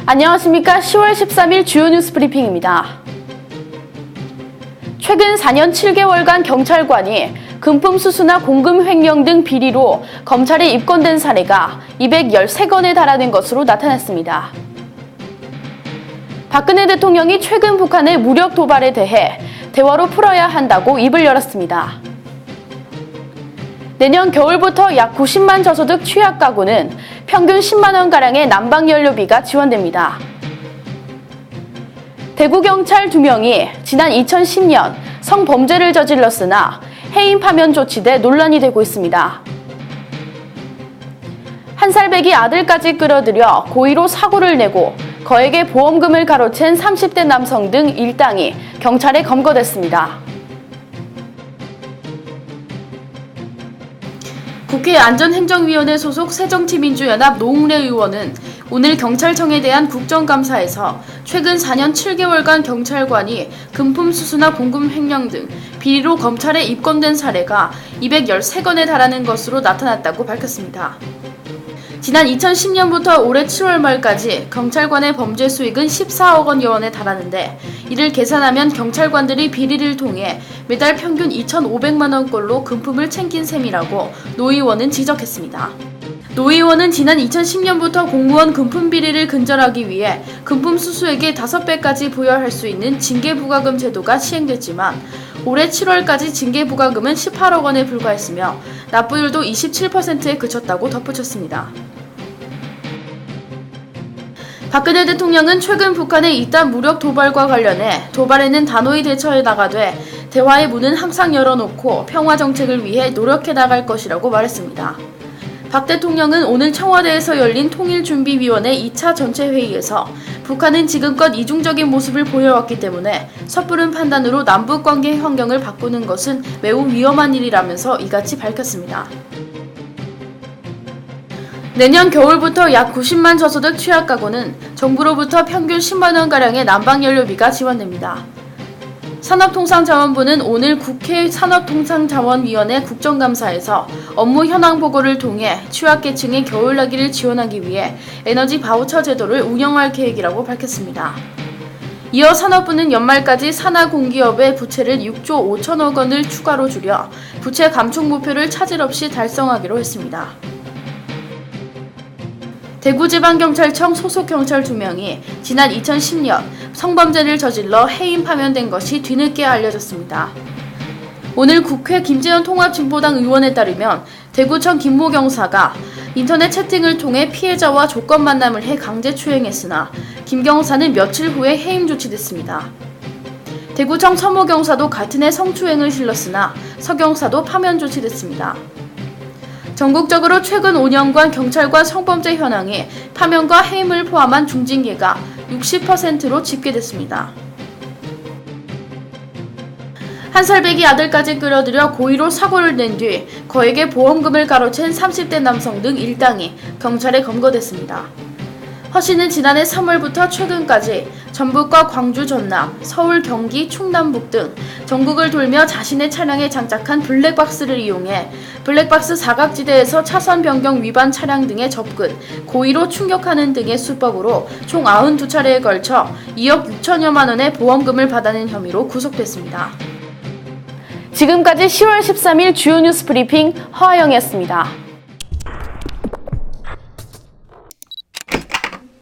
안녕하십니까. 10월 13일 주요 뉴스 브리핑입니다. 최근 4년 7개월간 경찰관이 금품 수수나 공금 횡령 등 비리로 검찰에 입건된 사례가 213건에 달하는 것으로 나타났습니다. 박근혜 대통령이 최근 북한의 무력 도발에 대해 대화로 풀어야 한다고 입을 열었습니다. 내년 겨울부터 약 90만 저소득 취약 가구는 평균 10만 원가량의 난방연료비가 지원됩니다. 대구경찰 2명이 지난 2010년 성범죄를 저질렀으나 해임 파면 조치돼 논란이 되고 있습니다. 한 살배기 아들까지 끌어들여 고의로 사고를 내고 거액의 보험금을 가로챈 30대 남성 등 일당이 경찰에 검거됐습니다. 국회 안전행정위원회 소속 새정치민주연합 노웅래 의원은 오늘 경찰청에 대한 국정감사에서 최근 4년 7개월간 경찰관이 금품 수수나 공금 횡령 등 비리로 검찰에 입건된 사례가 213건에 달하는 것으로 나타났다고 밝혔습니다. 지난 2010년부터 올해 7월 말까지 경찰관의 범죄 수익은 14억 원여 원에 달하는데 이를 계산하면 경찰관들이 비리를 통해 매달 평균 2,500만 원꼴로 금품을 챙긴 셈이라고 노 의원은 지적했습니다. 노 의원은 지난 2010년부터 공무원 금품 비리를 근절하기 위해 금품 수수액의 5배까지 부여할 수 있는 징계부과금 제도가 시행됐지만 올해 7월까지 징계부과금은 18억 원에 불과했으며 납부율도 27%에 그쳤다고 덧붙였습니다. 박근혜 대통령은 최근 북한의 이딴 무력 도발과 관련해 도발에는 단호히 대처해 나가되 대화의 문은 항상 열어놓고 평화 정책을 위해 노력해 나갈 것이라고 말했습니다. 박 대통령은 오늘 청와대에서 열린 통일준비위원회 2차 전체 회의에서 북한은 지금껏 이중적인 모습을 보여왔기 때문에 섣부른 판단으로 남북관계 환경을 바꾸는 것은 매우 위험한 일이라면서 이같이 밝혔습니다. 내년 겨울부터 약 90만 저소득 취약 가구는 정부로부터 평균 10만 원가량의 난방연료비가 지원됩니다. 산업통상자원부는 오늘 국회 산업통상자원위원회 국정감사에서 업무 현황 보고를 통해 취약계층의 겨울나기를 지원하기 위해 에너지 바우처 제도를 운영할 계획이라고 밝혔습니다. 이어 산업부는 연말까지 산하 공기업의 부채를 6조 5천억 원을 추가로 줄여 부채 감축 목표를 차질 없이 달성하기로 했습니다. 대구지방경찰청 소속 경찰 2명이 지난 2010년 성범죄를 저질러 해임 파면된 것이 뒤늦게 알려졌습니다. 오늘 국회 김재현 통합진보당 의원에 따르면 대구청 김모 경사가 인터넷 채팅을 통해 피해자와 조건 만남을 해 강제추행했으나 김 경사는 며칠 후에 해임 조치됐습니다. 대구청 서모 경사도 같은 해 성추행을 실렀으나 서 경사도 파면 조치됐습니다. 전국적으로 최근 5년간 경찰관 성범죄 현황이 파면과 해임을 포함한 중징계가 60%로 집계됐습니다. 한 살배기 아들까지 끌어들여 고의로 사고를 낸 뒤 거액의 보험금을 가로챈 30대 남성 등 일당이 경찰에 검거됐습니다. 허 씨는 지난해 3월부터 최근까지 전북과 광주, 전남, 서울, 경기, 충남북 등 전국을 돌며 자신의 차량에 장착한 블랙박스를 이용해 블랙박스 사각지대에서 차선 변경 위반 차량 등에 접근, 고의로 충격하는 등의 수법으로 총 92차례에 걸쳐 2억 6천여만 원의 보험금을 받아낸 혐의로 구속됐습니다. 지금까지 10월 13일 주요 뉴스 브리핑 허아영이었습니다.